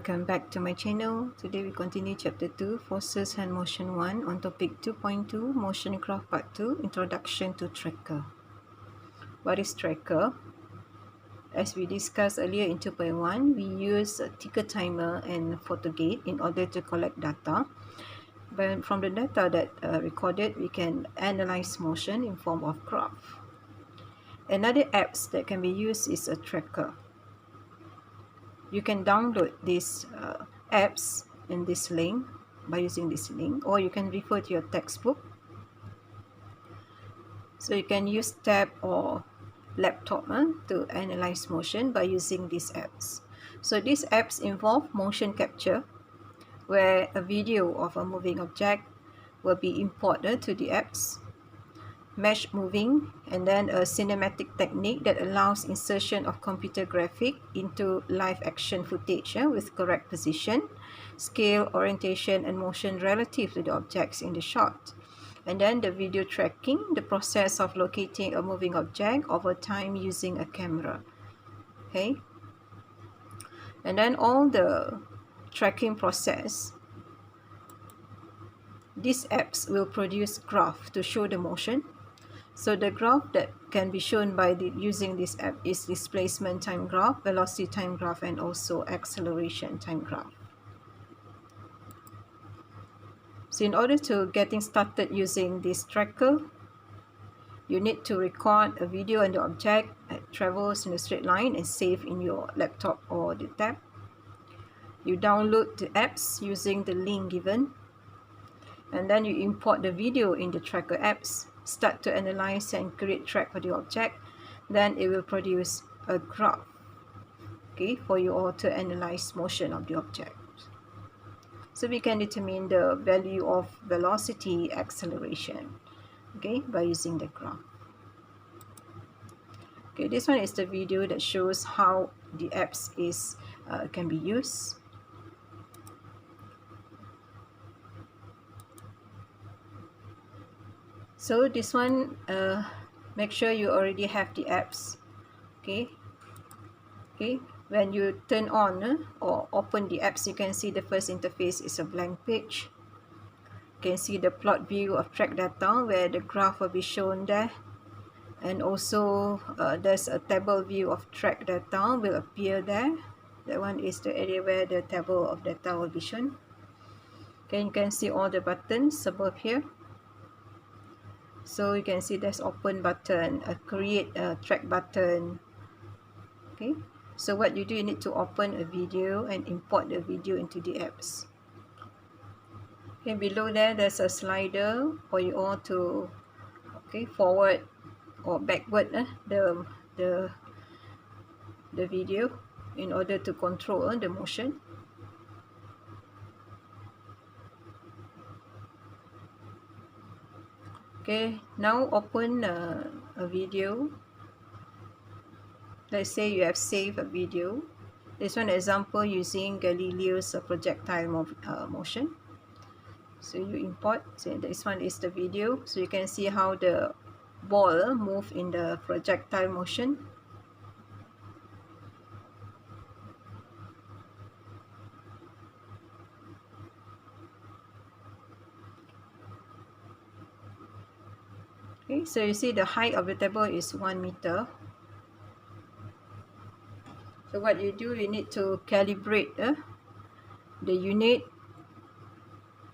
Welcome back to my channel. Today we continue chapter 2, Forces and Motion 1 on topic 2.2, Motion Graph Part 2, Introduction to Tracker. What is tracker? As we discussed earlier in 2.1, we use a ticker timer and photogate in order to collect data. But from the data that recorded, we can analyze motion in form of graph. Another apps that can be used is a tracker. You can download these apps in this link by using this link, or you can refer to your textbook. So you can use tab or laptop to analyze motion by using these apps. So these apps involve motion capture, where a video of a moving object will be imported to the apps, mesh moving, and then a cinematic technique that allows insertion of computer graphic into live action footage with correct position, scale, orientation, and motion relative to the objects in the shot. And then the video tracking, the process of locating a moving object over time using a camera. Okay, and then all the tracking process, these apps will produce graph to show the motion. So the graph that can be shown by using this app is displacement time graph, velocity time graph, and also acceleration time graph. So in order to getting started using this tracker, you need to record a video on the object that travels in a straight line and save in your laptop or the tab. You download the apps using the link given, and then you import the video in the tracker apps, start to analyze and create track for the object. Then it will produce a graph, okay, for you all to analyze motion of the object. So we can determine the value of velocity, acceleration, okay, by using the graph. Okay, this one is the video that shows how the apps can be used. So this one, make sure you already have the apps. Okay, when you turn on or open the apps, you can see the first interface is a blank page. You can see the plot view of track data where the graph will be shown there, and also there's a table view of track data will appear there. That one is the area where the table of data will be shown. Okay, you can see all the buttons above here. So you can see there's open button, a create a track button. Okay, so what you do, you need to open a video and import the video into the apps. Okay, below there's a slider for you all to forward or backward the video in order to control the motion. Okay, now open a video. Let's say you have saved a video. This one example using Galileo's projectile motion. So you import. So this one is the video. So you can see how the ball move in the projectile motion. Okay, so you see the height of the table is 1 meter. So what you do, you need to calibrate the unit,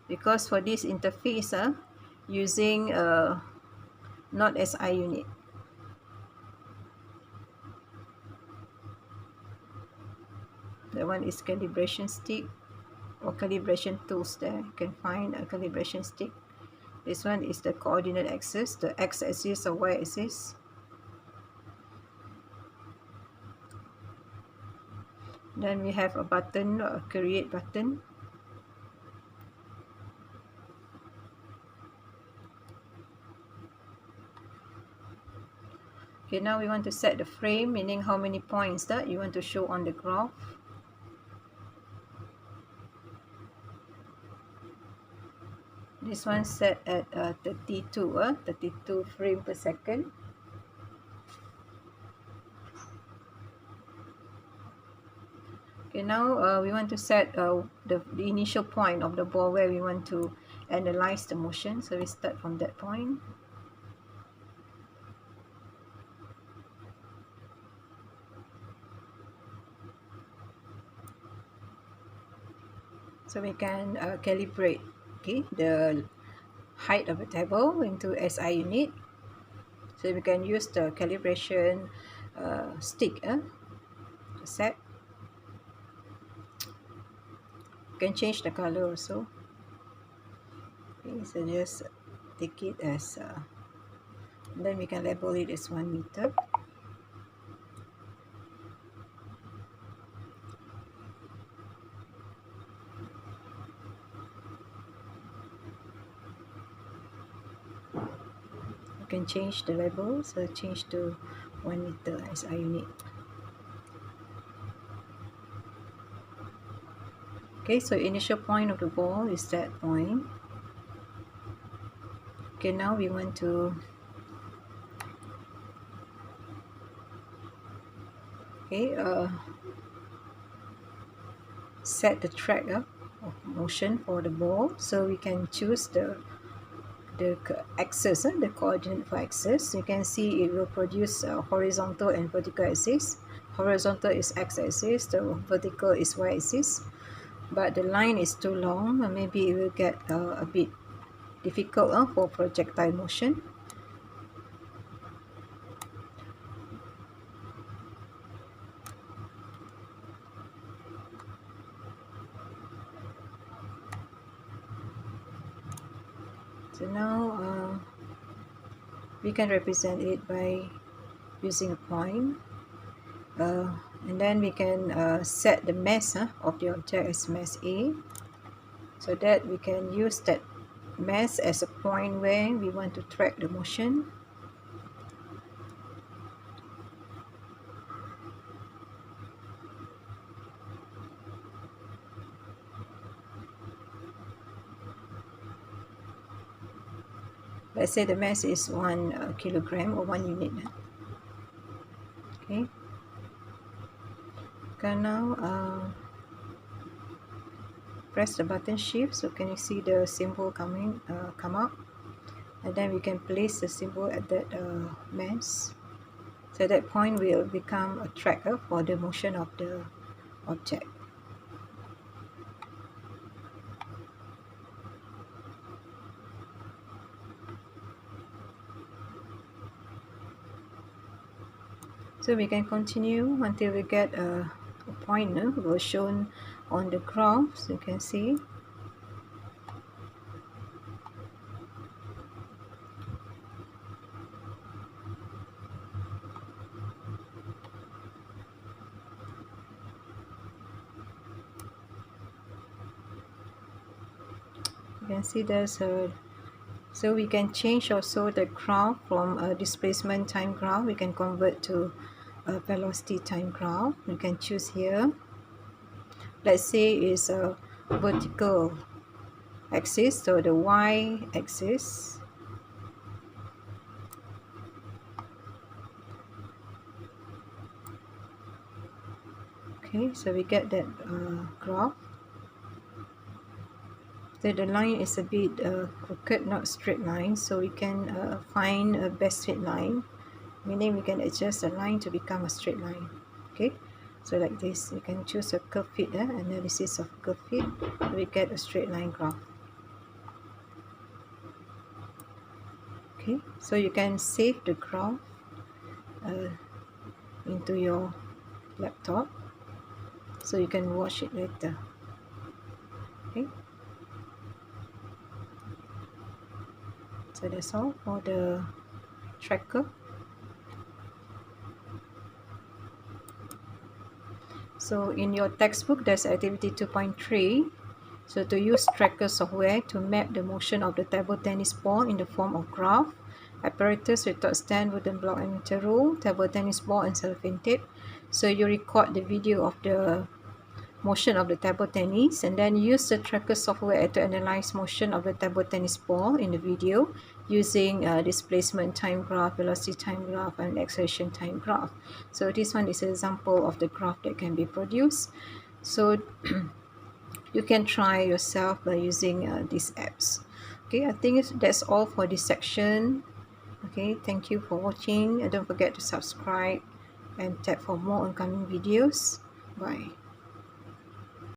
because for this interface using not SI unit. That one is calibration stick or calibration tools there. You can find a calibration stick. This one is the coordinate axis, the x-axis or y-axis. Then we have a button, a create button. Okay, now we want to set the frame, meaning how many points that you want to show on the graph. This one set at 32 frame per second. Okay, Okay, now we want to set the initial point of the ball where we want to analyze the motion. So we start from that point. So we can calibrate, okay, the height of the table into SI unit. So we can use the calibration stick to set. You can change the color also. Okay, so just take it as then we can label it as 1 meter. You can change the label, so change to 1 meter SI unit. Okay, so initial point of the ball is that point. Okay, now we want to set the track of motion for the ball. So we can choose the axis, the coordinate for axis. You can see it will produce horizontal and vertical axis. Horizontal is x-axis, the vertical is y-axis. But the line is too long, and maybe it will get a bit difficult for projectile motion. So now we can represent it by using a point, and then we can set the mass of the object as mass A, so that we can use that mass as a point where we want to track the motion. Let's say the mass is 1 kilogram or 1 unit. Okay. Now press the button shift, so can you see the symbol come up, and then we can place the symbol at that mass. So that point will become a tracker for the motion of the object. So we can continue until we get a point was shown on the graph, so you can see. You can see there's a, so we can change also the graph from a displacement time graph. We can convert to a velocity time graph. We can choose here. Let's say it's a vertical axis, so the y axis. Okay, so we get that graph. So the line is a bit crooked, not straight line, so we can find a best fit line, meaning we can adjust the line to become a straight line. Okay, so like this, we can choose a curve fit, analysis of curve fit, we get a straight line graph. Okay, so you can save the graph into your laptop, so you can watch it later. Okay, so that's all for the tracker. So in your textbook, there's activity 2.3. So to use tracker software to map the motion of the table tennis ball in the form of graph, apparatus without stand, wooden block and meter rule, table tennis ball and cellophane tape. So you record the video of the motion of the table tennis, and then use the tracker software to analyze motion of the table tennis ball in the video using displacement time graph, velocity time graph, and acceleration time graph. So this one is an example of the graph that can be produced. So you can try yourself by using these apps. Okay, I think that's all for this section. Okay, thank you for watching, and don't forget to subscribe and tap for more upcoming videos. Bye.